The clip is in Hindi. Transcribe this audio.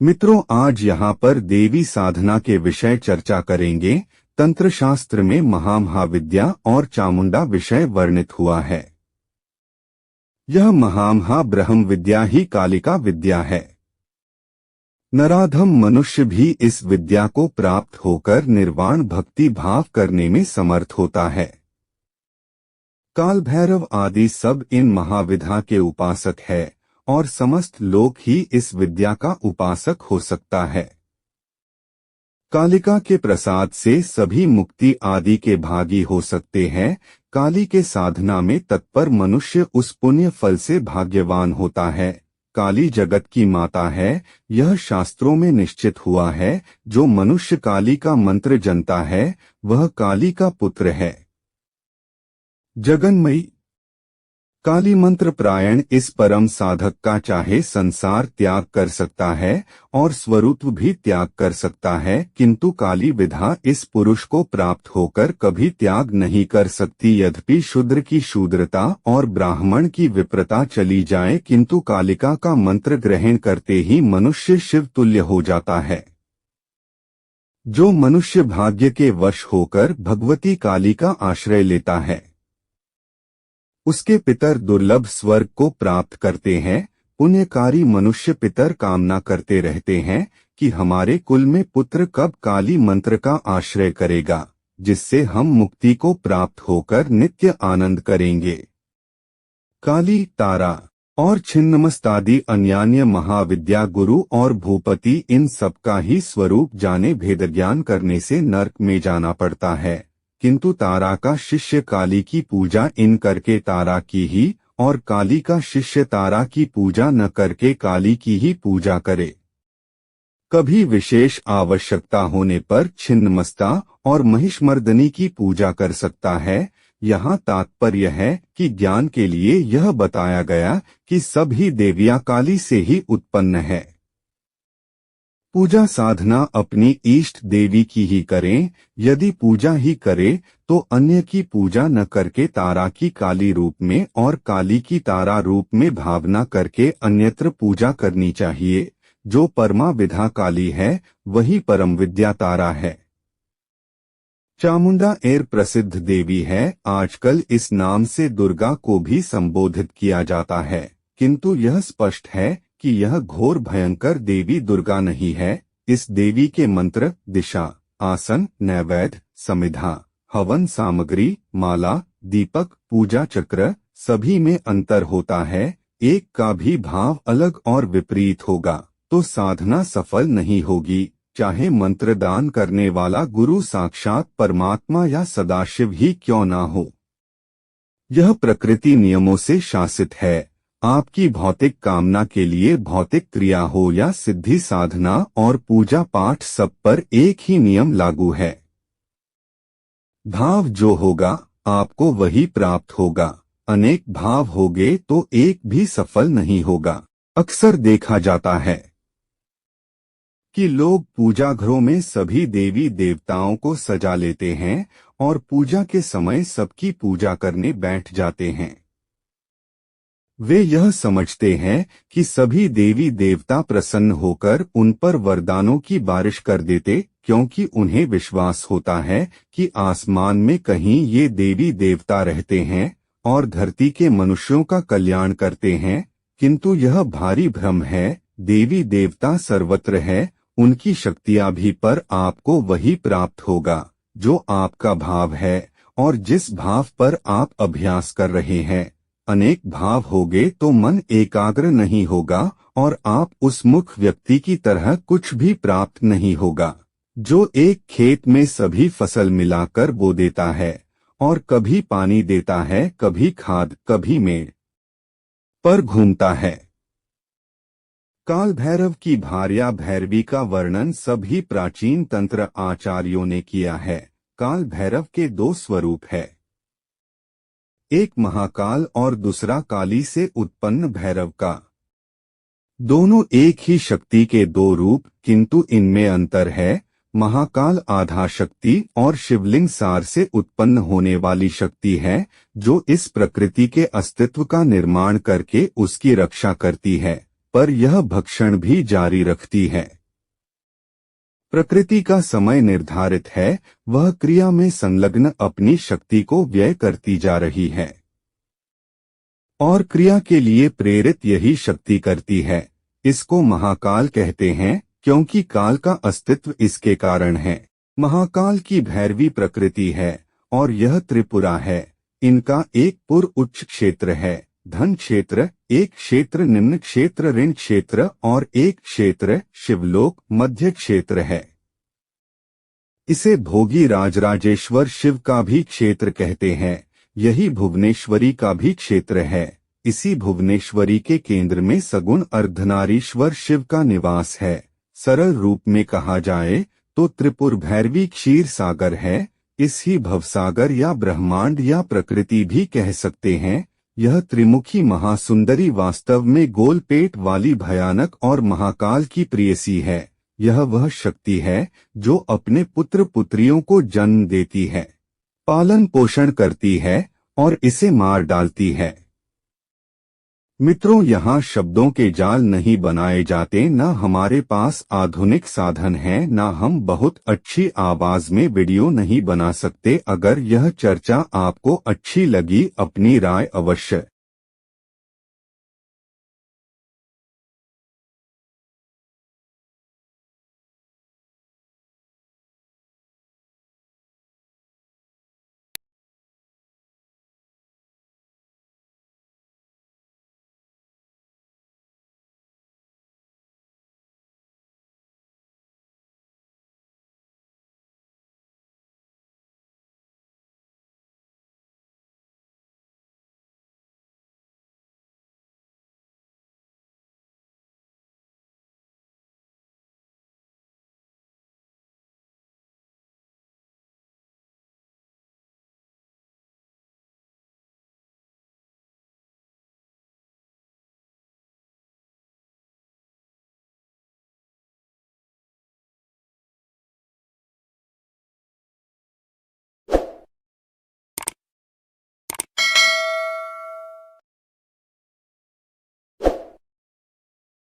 मित्रों, आज यहाँ पर देवी साधना के विषय चर्चा करेंगे। तंत्र शास्त्र में महामहाविद्या और चामुंडा विषय वर्णित हुआ है। यह महामहा ब्रह्म विद्या ही कालिका विद्या है। नराधम मनुष्य भी इस विद्या को प्राप्त होकर निर्वाण भक्ति भाव करने में समर्थ होता है। काल भैरव आदि सब इन महाविद्या के उपासक है और समस्त लोग ही इस विद्या का उपासक हो सकता है। कालिका के प्रसाद से सभी मुक्ति आदि के भागी हो सकते हैं। काली के साधना में तत्पर मनुष्य उस पुण्य फल से भाग्यवान होता है। काली जगत की माता है, यह शास्त्रों में निश्चित हुआ है। जो मनुष्य काली का मंत्र जनता है वह काली का पुत्र है। जगन्मयी काली मंत्र प्रायण इस परम साधक का चाहे संसार त्याग कर सकता है और स्वरूप भी त्याग कर सकता है, किंतु काली विद्या इस पुरुष को प्राप्त होकर कभी त्याग नहीं कर सकती। यद्यपि शूद्र की शूद्रता और ब्राह्मण की विप्रता चली जाए, किंतु कालिका का मंत्र ग्रहण करते ही मनुष्य शिव तुल्य हो जाता है। जो मनुष्य भाग्य के वश होकर भगवती काली का आश्रय लेता है उसके पितर दुर्लभ स्वर्ग को प्राप्त करते हैं। पुण्यकारी मनुष्य पितर कामना करते रहते हैं कि हमारे कुल में पुत्र कब काली मंत्र का आश्रय करेगा, जिससे हम मुक्ति को प्राप्त होकर नित्य आनंद करेंगे। काली, तारा और छिन्नमस्तादि अन्यान्य महाविद्या गुरु और भूपति इन सबका ही स्वरूप जाने भेद ज्ञान करने से नरक में जाना पड़ता है, किंतु तारा का शिष्य काली की पूजा इन करके तारा की ही और काली का शिष्य तारा की पूजा न करके काली की ही पूजा करे। कभी विशेष आवश्यकता होने पर छिन्नमस्ता और महिषमर्दनी की पूजा कर सकता है। यहाँ तात्पर्य है कि ज्ञान के लिए यह बताया गया कि सभी देवियां काली से ही उत्पन्न है। पूजा साधना अपनी इष्ट देवी की ही करें। यदि पूजा ही करे तो अन्य की पूजा न करके तारा की काली रूप में और काली की तारा रूप में भावना करके अन्यत्र पूजा करनी चाहिए। जो परमा विद्या काली है वही परम विद्या तारा है। चामुंडा एर प्रसिद्ध देवी है। आजकल इस नाम से दुर्गा को भी संबोधित किया जाता है, किंतु यह स्पष्ट है कि यह घोर भयंकर देवी दुर्गा नहीं है। इस देवी के मंत्र, दिशा, आसन, नैवेद्य, समिधा, हवन सामग्री, माला, दीपक, पूजा चक्र सभी में अंतर होता है। एक का भी भाव अलग और विपरीत होगा तो साधना सफल नहीं होगी, चाहे मंत्र दान करने वाला गुरु साक्षात परमात्मा या सदाशिव ही क्यों ना हो। यह प्रकृति नियमों से शासित है। आपकी भौतिक कामना के लिए भौतिक क्रिया हो या सिद्धि साधना और पूजा पाठ, सब पर एक ही नियम लागू है। भाव जो होगा आपको वही प्राप्त होगा। अनेक भाव होगे तो एक भी सफल नहीं होगा। अक्सर देखा जाता है कि लोग पूजा घरों में सभी देवी देवताओं को सजा लेते हैं और पूजा के समय सबकी पूजा करने बैठ जाते हैं। वे यह समझते हैं कि सभी देवी देवता प्रसन्न होकर उन पर वरदानों की बारिश कर देते, क्योंकि उन्हें विश्वास होता है कि आसमान में कहीं ये देवी देवता रहते हैं और धरती के मनुष्यों का कल्याण करते हैं। किंतु यह भारी भ्रम है। देवी देवता सर्वत्र है, उनकी शक्तियां भी, पर आपको वही प्राप्त होगा जो आपका भाव है और जिस भाव पर आप अभ्यास कर रहे हैं। अनेक भाव होगे तो मन एकाग्र नहीं होगा और आप उस मुख व्यक्ति की तरह कुछ भी प्राप्त नहीं होगा, जो एक खेत में सभी फसल मिलाकर बो देता है और कभी पानी देता है, कभी खाद, कभी मेड़ पर घूमता है। काल भैरव की भार्या भैरवी का वर्णन सभी प्राचीन तंत्र आचार्यों ने किया है। काल भैरव के दो स्वरूप है, एक महाकाल और दूसरा काली से उत्पन्न भैरव का। दोनों एक ही शक्ति के दो रूप, किंतु इनमें अंतर है। महाकाल आधा शक्ति और शिवलिंग सार से उत्पन्न होने वाली शक्ति है, जो इस प्रकृति के अस्तित्व का निर्माण करके उसकी रक्षा करती है। पर यह भक्षण भी जारी रखती है। प्रकृति का समय निर्धारित है, वह क्रिया में संलग्न अपनी शक्ति को व्यय करती जा रही है और क्रिया के लिए प्रेरित यही शक्ति करती है। इसको महाकाल कहते हैं क्योंकि काल का अस्तित्व इसके कारण है। महाकाल की भैरवी प्रकृति है और यह त्रिपुरा है। इनका एक पुर उच्च क्षेत्र है, धन क्षेत्र, एक क्षेत्र निम्न क्षेत्र ऋण क्षेत्र और एक क्षेत्र शिवलोक मध्य क्षेत्र है। इसे भोगी राजराजेश्वर शिव का भी क्षेत्र कहते हैं। यही भुवनेश्वरी का भी क्षेत्र है। इसी भुवनेश्वरी के केंद्र में सगुण अर्धनारीश्वर शिव का निवास है। सरल रूप में कहा जाए तो त्रिपुर भैरवी क्षीर सागर है। इस ही भवसागर या ब्रह्मांड या प्रकृति भी कह सकते हैं। यह त्रिमुखी महासुंदरी वास्तव में गोल पेट वाली भयानक और महाकाल की प्रेयसी है। यह वह शक्ति है जो अपने पुत्र पुत्रियों को जन्म देती है, पालन पोषण करती है और इसे मार डालती है। मित्रों, यहाँ शब्दों के जाल नहीं बनाए जाते, न हमारे पास आधुनिक साधन है, न हम बहुत अच्छी आवाज में वीडियो नहीं बना सकते। अगर यह चर्चा आपको अच्छी लगी, अपनी राय अवश्य